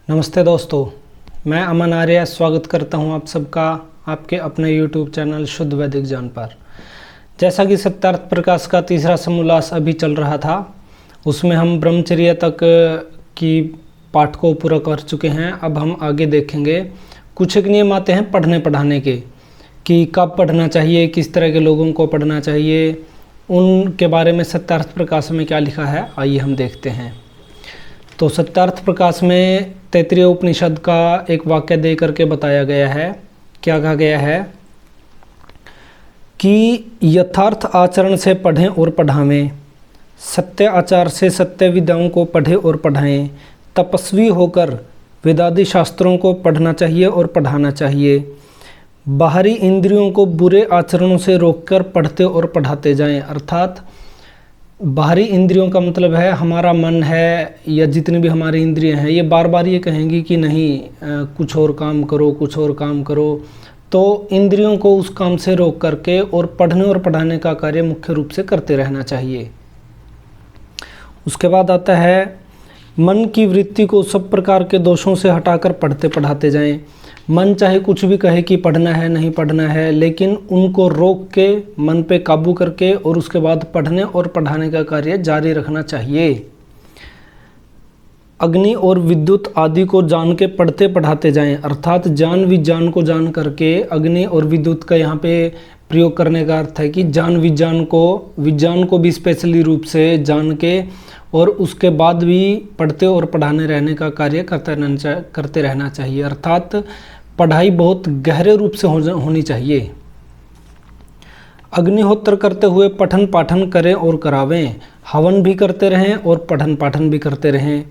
नमस्ते दोस्तों, मैं अमन आर्य स्वागत करता हूं आप सबका आपके अपने YouTube चैनल शुद्ध वैदिक ज्ञान पर। जैसा कि सत्यार्थ प्रकाश का तीसरा समोल्लास अभी चल रहा था, उसमें हम ब्रह्मचर्य तक की पाठ को पूरा कर चुके हैं। अब हम आगे देखेंगे। कुछ एक नियम आते हैं पढ़ने पढ़ाने के, कि कब पढ़ना चाहिए, किस तरह के लोगों को पढ़ना चाहिए, उनके बारे में सत्यार्थ प्रकाश में क्या लिखा है, आइए हम देखते हैं। तो सत्यार्थ प्रकाश में तैत्तिरीय उपनिषद का एक वाक्य दे करके बताया गया है। क्या कहा गया है कि यथार्थ आचरण से पढ़ें और पढ़ावें, सत्य आचार से सत्य विद्याओं को पढ़ें और पढ़ाएं। तपस्वी होकर वेदादि शास्त्रों को पढ़ना चाहिए और पढ़ाना चाहिए। बाहरी इंद्रियों को बुरे आचरणों से रोककर पढ़ते और पढ़ाते जाएं। अर्थात बाहरी इंद्रियों का मतलब है हमारा मन है या जितनी भी हमारी इंद्रियां हैं, ये बार बार ये कहेंगी कि नहीं कुछ और काम करो, कुछ और काम करो। तो इंद्रियों को उस काम से रोक करके और पढ़ने और पढ़ाने का कार्य मुख्य रूप से करते रहना चाहिए। उसके बाद आता है मन की वृत्ति को सब प्रकार के दोषों से हटाकर पढ़ते पढ़ाते जाएं। मन चाहे कुछ भी कहे कि पढ़ना है नहीं पढ़ना है, लेकिन उनको रोक के मन पे काबू करके और उसके बाद पढ़ने और पढ़ाने का कार्य जारी रखना चाहिए। अग्नि और विद्युत आदि को जान के पढ़ते पढ़ाते जाएं। अर्थात जान विज्ञान को जान करके, अग्नि और विद्युत का यहाँ पे प्रयोग करने का अर्थ है कि जान विज्ञान को भी स्पेशली रूप से जान के और उसके बाद भी पढ़ते और पढ़ाने रहने का कार्य करते रहना चाहिए। अर्थात पढ़ाई बहुत गहरे रूप से होनी चाहिए। अग्निहोत्र करते हुए पठन पाठन करें और करावें। हवन भी करते रहें और पठन पाठन भी करते रहें।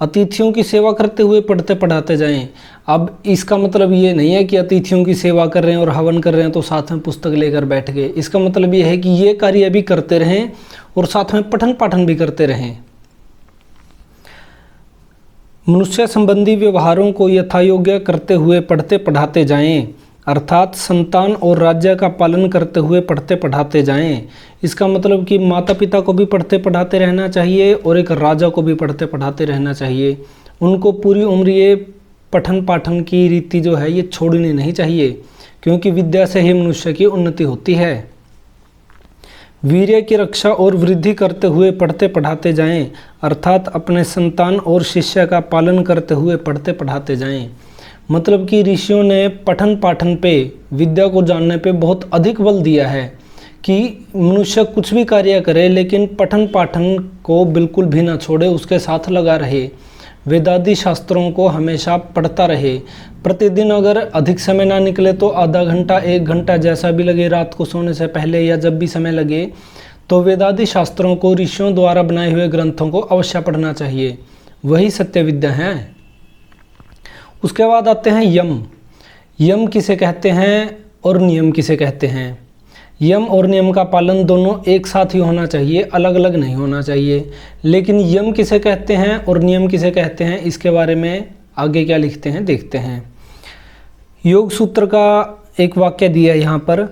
अतिथियों की सेवा करते हुए पढ़ते पढ़ाते जाएं। अब इसका मतलब ये नहीं है कि अतिथियों की सेवा कर रहे हैं और हवन कर रहे हैं तो साथ में पुस्तक लेकर बैठ गए। इसका मतलब ये है कि ये कार्य भी करते रहें और साथ में पठन पाठन भी करते रहें। मनुष्य संबंधी व्यवहारों को यथायोग्य करते हुए पढ़ते पढ़ाते जाएं। अर्थात संतान और राज्य का पालन करते हुए पढ़ते पढ़ाते जाएं। इसका मतलब कि माता पिता को भी पढ़ते पढ़ाते रहना चाहिए और एक राजा को भी पढ़ते पढ़ाते रहना चाहिए। उनको पूरी उम्र ये पठन पाठन की रीति जो है ये छोड़नी नहीं चाहिए, क्योंकि विद्या से ही मनुष्य की उन्नति होती है। वीर्य की रक्षा और वृद्धि करते हुए पढ़ते पढ़ाते जाएं। अर्थात अपने संतान और शिष्य का पालन करते हुए पढ़ते पढ़ाते जाएं। मतलब कि ऋषियों ने पठन पाठन पे, विद्या को जानने पे बहुत अधिक बल दिया है कि मनुष्य कुछ भी कार्य करे लेकिन पठन पाठन को बिल्कुल भी ना छोड़े, उसके साथ लगा रहे। वेदादि शास्त्रों को हमेशा पढ़ता रहे। प्रतिदिन अगर अधिक समय ना निकले तो आधा घंटा 1 घंटा जैसा भी लगे, रात को सोने से पहले या जब भी समय लगे, तो वेदादि शास्त्रों को, ऋषियों द्वारा बनाए हुए ग्रंथों को अवश्य पढ़ना चाहिए। वही सत्य विद्या है। उसके बाद आते हैं यम। यम किसे कहते हैं और नियम किसे कहते हैं। यम और नियम का पालन दोनों एक साथ ही होना चाहिए, अलग अलग नहीं होना चाहिए। लेकिन यम किसे कहते हैं और नियम किसे कहते हैं, इसके बारे में आगे क्या लिखते हैं देखते हैं। योग सूत्र का एक वाक्य दिया है यहाँ पर,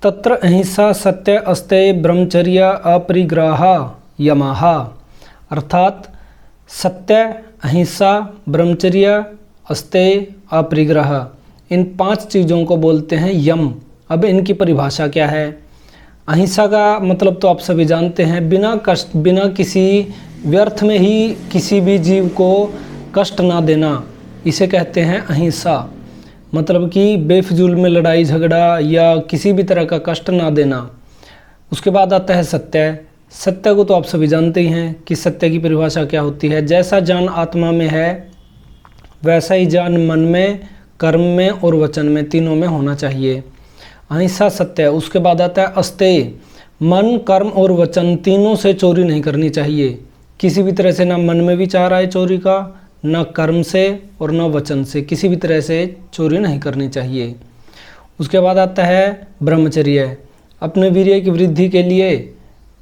तत्र अहिंसा सत्य अस्तेय ब्रह्मचर्य अपरिग्रह यमाः। अर्थात सत्य, अहिंसा, ब्रह्मचर्य, अस्तेय, अपरिग्रह, इन 5 चीज़ों को बोलते हैं यम। अब इनकी परिभाषा क्या है। अहिंसा का मतलब तो आप सभी जानते हैं, बिना कष्ट, बिना किसी व्यर्थ में ही किसी भी जीव को कष्ट ना देना, इसे कहते हैं अहिंसा। मतलब कि बेफिजूल में लड़ाई झगड़ा या किसी भी तरह का कष्ट ना देना। उसके बाद आता है सत्य। सत्य को तो आप सभी जानते ही हैं कि सत्य की परिभाषा क्या होती है। जैसा ज्ञान आत्मा में है वैसा ही ज्ञान मन में, कर्म में और वचन में, तीनों में होना चाहिए। अहिंसा सत्य। उसके बाद आता है अस्तेय। मन, कर्म और वचन तीनों से चोरी नहीं करनी चाहिए। किसी भी तरह से ना मन में विचार आए चोरी का, ना कर्म से और ना वचन से, किसी भी तरह से चोरी नहीं करनी चाहिए। उसके बाद आता है ब्रह्मचर्य। अपने वीर्य की वृद्धि के लिए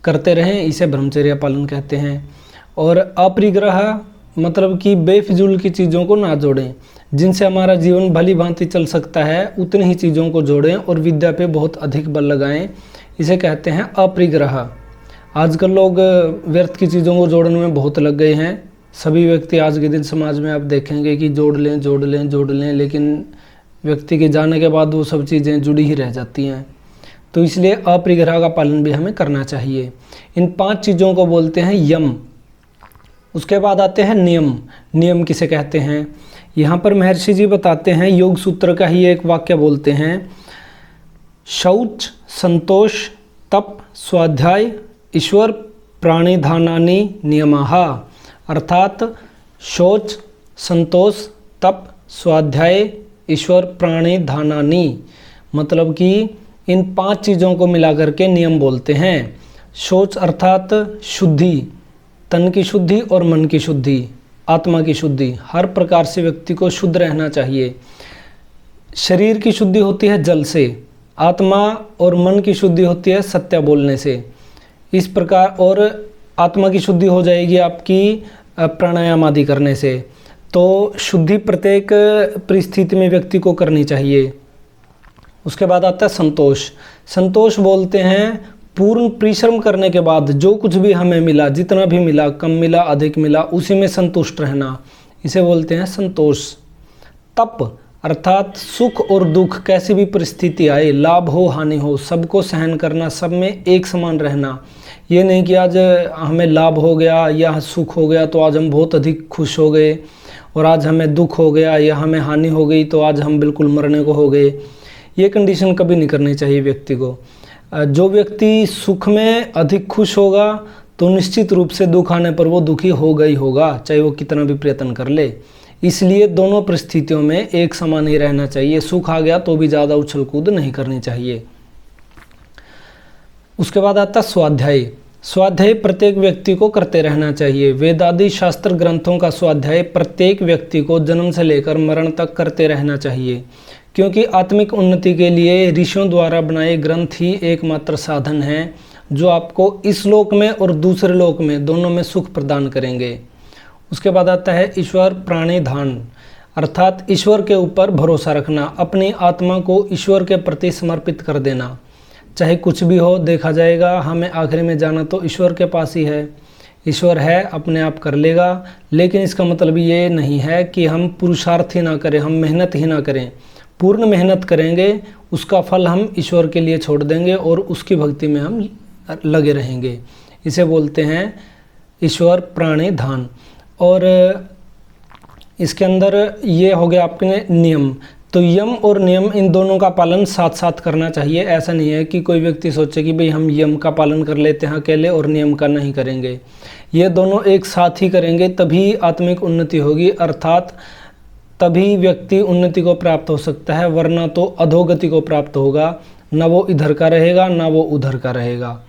करते रहें, इसे ब्रह्मचर्य पालन कहते हैं। और अपरिग्रह मतलब कि बेफिजूल की चीज़ों को ना जोड़ें। जिनसे हमारा जीवन भली भांति चल सकता है उतनी ही चीज़ों को जोड़ें और विद्या पे बहुत अधिक बल लगाएं, इसे कहते हैं अपरिग्रह। आजकल लोग व्यर्थ की चीज़ों को जोड़ने में बहुत लग गए हैं, सभी व्यक्ति आज के दिन समाज में आप देखेंगे कि जोड़ लें, लेकिन व्यक्ति के जाने के बाद वो सब चीज़ें जुड़ी ही रह जाती हैं। तो इसलिए अपरिग्रह का पालन भी हमें करना चाहिए। इन 5 चीज़ों को बोलते हैं यम। उसके बाद आते हैं नियम। नियम किसे कहते हैं? यहाँ पर महर्षि जी बताते हैं, योग सूत्र का ही एक वाक्य बोलते हैं, शौच, संतोष, तप, स्वाध्याय, ईश्वर प्राणिधानानि नियमाः। अर्थात शौच, संतोष, तप, स्वाध्याय, ईश्वर प्राणिधानानि, मतलब कि इन 5 चीज़ों को मिलाकर के नियम बोलते हैं। शौच अर्थात शुद्धि, तन की शुद्धि और मन की शुद्धि, आत्मा की शुद्धि। हर प्रकार से व्यक्ति को शुद्ध रहना चाहिए। शरीर की शुद्धि होती है जल से, आत्मा और मन की शुद्धि होती है सत्य बोलने से। इस प्रकार, और आत्मा की शुद्धि हो जाएगी आपकी प्राणायाम आदि करने से। तो शुद्धि प्रत्येक परिस्थिति में व्यक्ति को करनी चाहिए। उसके बाद आता है संतोष। संतोष बोलते हैं पूर्ण परिश्रम करने के बाद जो कुछ भी हमें मिला, जितना भी मिला, कम मिला, अधिक मिला, उसी में संतुष्ट रहना, इसे बोलते हैं संतोष। तप अर्थात सुख और दुख कैसी भी परिस्थिति आए, लाभ हो हानि हो, सबको सहन करना, सब में एक समान रहना। ये नहीं कि आज हमें लाभ हो गया या सुख हो गया तो आज हम बहुत अधिक खुश हो गए, और आज हमें दुख हो गया या हमें हानि हो गई तो आज हम बिल्कुल मरने को हो गए। ये कंडीशन कभी नहीं करनी चाहिए व्यक्ति को। जो व्यक्ति सुख में अधिक खुश होगा तो निश्चित रूप से दुख आने पर वो दुखी होगा ही होगा, चाहे वो कितना भी प्रयत्न कर ले। इसलिए दोनों परिस्थितियों में एक समान ही रहना चाहिए। सुख आ गया तो भी ज़्यादा उछल कूद नहीं करनी चाहिए। उसके बाद आता स्वाध्याय। स्वाध्याय प्रत्येक व्यक्ति को करते रहना चाहिए। वेदादि शास्त्र ग्रंथों का स्वाध्याय प्रत्येक व्यक्ति को जन्म से लेकर मरण तक करते रहना चाहिए, क्योंकि आत्मिक उन्नति के लिए ऋषियों द्वारा बनाए ग्रंथ ही एकमात्र साधन है जो आपको इस लोक में और दूसरे लोक में दोनों में सुख प्रदान करेंगे। उसके बाद आता है ईश्वर प्राणिधान, अर्थात ईश्वर के ऊपर भरोसा रखना, अपनी आत्मा को ईश्वर के प्रति समर्पित कर देना। चाहे कुछ भी हो, देखा जाएगा, हमें आखिरी में जाना तो ईश्वर के पास ही है। ईश्वर है, अपने आप कर लेगा। लेकिन इसका मतलब ये नहीं है कि हम पुरुषार्थ ही ना करें, हम मेहनत ही ना करें। पूर्ण मेहनत करेंगे, उसका फल हम ईश्वर के लिए छोड़ देंगे और उसकी भक्ति में हम लगे रहेंगे। इसे बोलते हैं ईश्वर प्राणिधान। और इसके अंदर ये हो गया आपके नियम। तो यम और नियम इन दोनों का पालन साथ साथ करना चाहिए। ऐसा नहीं है कि कोई व्यक्ति सोचे कि भाई हम यम का पालन कर लेते हैं अकेले और नियम का नहीं करेंगे। ये दोनों एक साथ ही करेंगे तभी आत्मिक उन्नति होगी, अर्थात तभी व्यक्ति उन्नति को प्राप्त हो सकता है, वरना तो अधोगति को प्राप्त होगा। ना वो इधर का रहेगा ना वो उधर का रहेगा।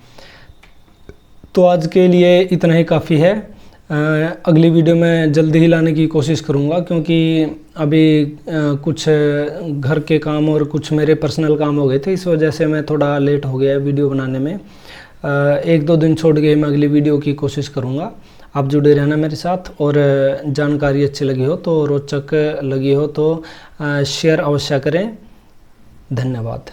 तो आज के लिए इतना ही काफ़ी है। अगली वीडियो में जल्दी ही लाने की कोशिश करूँगा, क्योंकि अभी कुछ घर के काम और कुछ मेरे पर्सनल काम हो गए थे, इस वजह से मैं थोड़ा लेट हो गया वीडियो बनाने में। 1-2 दिन छोड़ के मैं अगली वीडियो की कोशिश करूँगा। आप जुड़े रहना मेरे साथ, और जानकारी अच्छी लगी हो तो, रोचक लगी हो तो शेयर अवश्य करें। धन्यवाद।